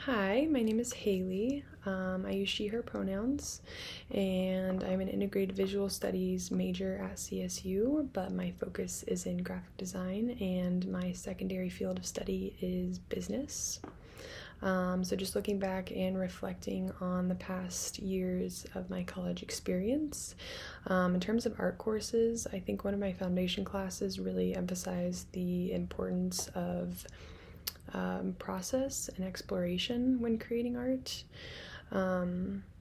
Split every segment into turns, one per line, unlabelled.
Hi, my name is Haley. I use she, her pronouns, and I'm an integrated visual studies major at CSU, but my focus is in graphic design, and my secondary field of study is business. So just looking back and reflecting on the past years of my college experience. In terms of art courses, I think one of my foundation classes really emphasized the importance of process and exploration when creating art. I've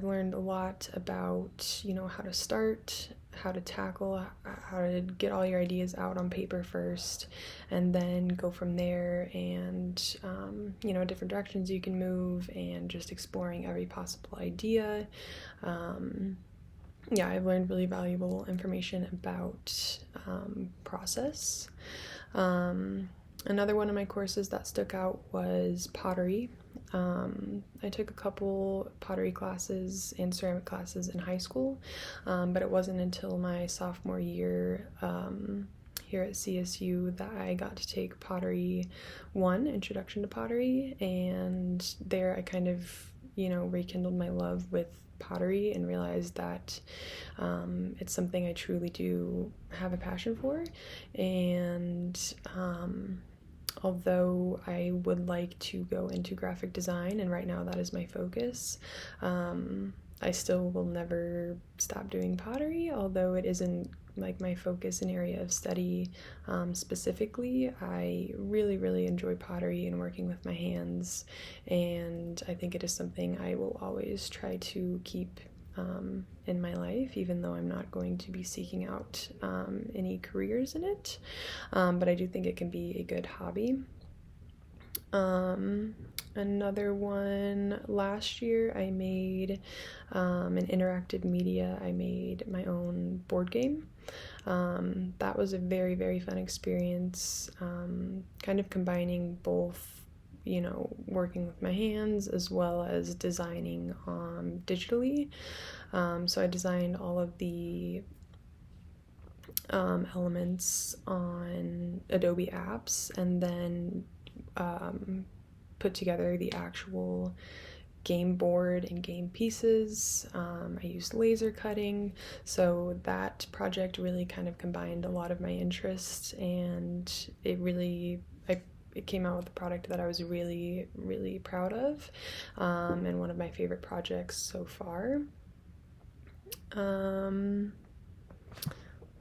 learned a lot about, how to start, how to tackle, how to get all your ideas out on paper first, and then go from there, and different directions you can move, and just exploring every possible idea. I've learned really valuable information about process. Another one of my courses that stuck out was pottery. I took a couple pottery classes and ceramic classes in high school, but it wasn't until my sophomore year here at CSU that I got to take Pottery 1, Introduction to Pottery, and there I kind of, rekindled my love with pottery and realized that it's something I truly do have a passion for. And although I would like to go into graphic design, and right now that is my focus, I still will never stop doing pottery, although it isn't like my focus and area of study specifically. I really, really enjoy pottery and working with my hands, and I think it is something I will always try to keep in my life, even though I'm not going to be seeking out any careers in it. But I do think it can be a good hobby. Another one, last year I made an interactive media. I made my own board game. That was a very, very fun experience, kind of combining both, working with my hands as well as designing digitally. So I designed all of the elements on Adobe apps, and then put together the actual game board and game pieces. I used laser cutting, so that project really kind of combined a lot of my interests, and it came out with a product that I was really, really proud of, and one of my favorite projects so far.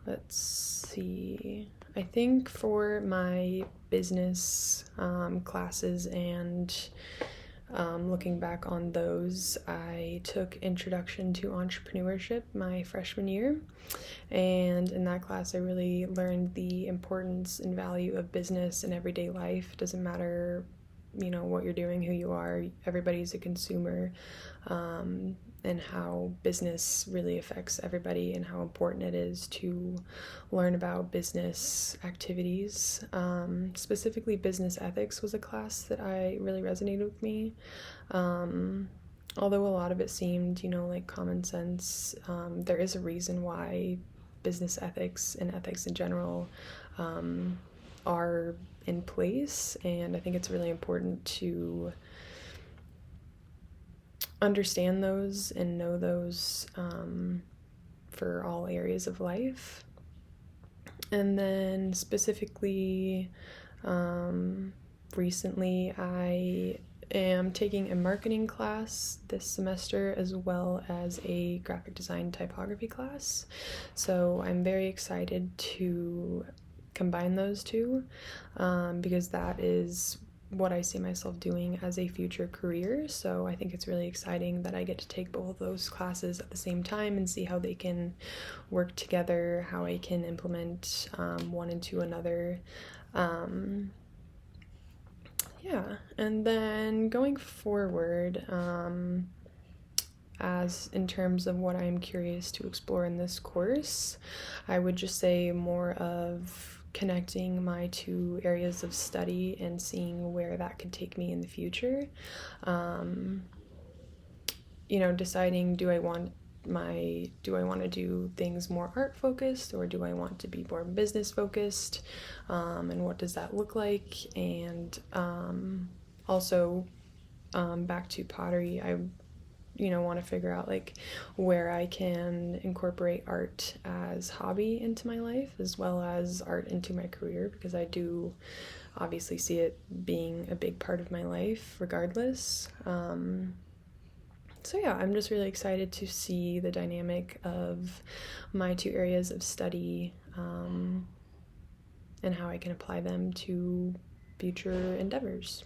Let's see. I think for my business classes and looking back on those, I took Introduction to Entrepreneurship my freshman year, and in that class I really learned the importance and value of business in everyday life. It doesn't matter, what you're doing, who you are, everybody's a consumer, and how business really affects everybody, and how important it is to learn about business activities. Specifically, business ethics was a class that I really resonated with me. Although a lot of it seemed, like common sense, there is a reason why business ethics and ethics in general are in place, and I think it's really important to understand those and know those for all areas of life. And then specifically, recently I am taking a marketing class this semester, as well as a graphic design typography class. So I'm very excited to combine those two, because that is what I see myself doing as a future career. So I think it's really exciting that I get to take both of those classes at the same time and see how they can work together, how I can implement one into another. And then going forward, as in terms of what I'm curious to explore in this course, I would just say more of connecting my two areas of study and seeing where that could take me in the future. Deciding, do I want to do things more art focused, or do I want to be more business focused, and what does that look like? And also, back to pottery, I want to figure out like where I can incorporate art as hobby into my life as well as art into my career, because I do obviously see it being a big part of my life regardless. So yeah, I'm just really excited to see the dynamic of my two areas of study, and how I can apply them to future endeavors.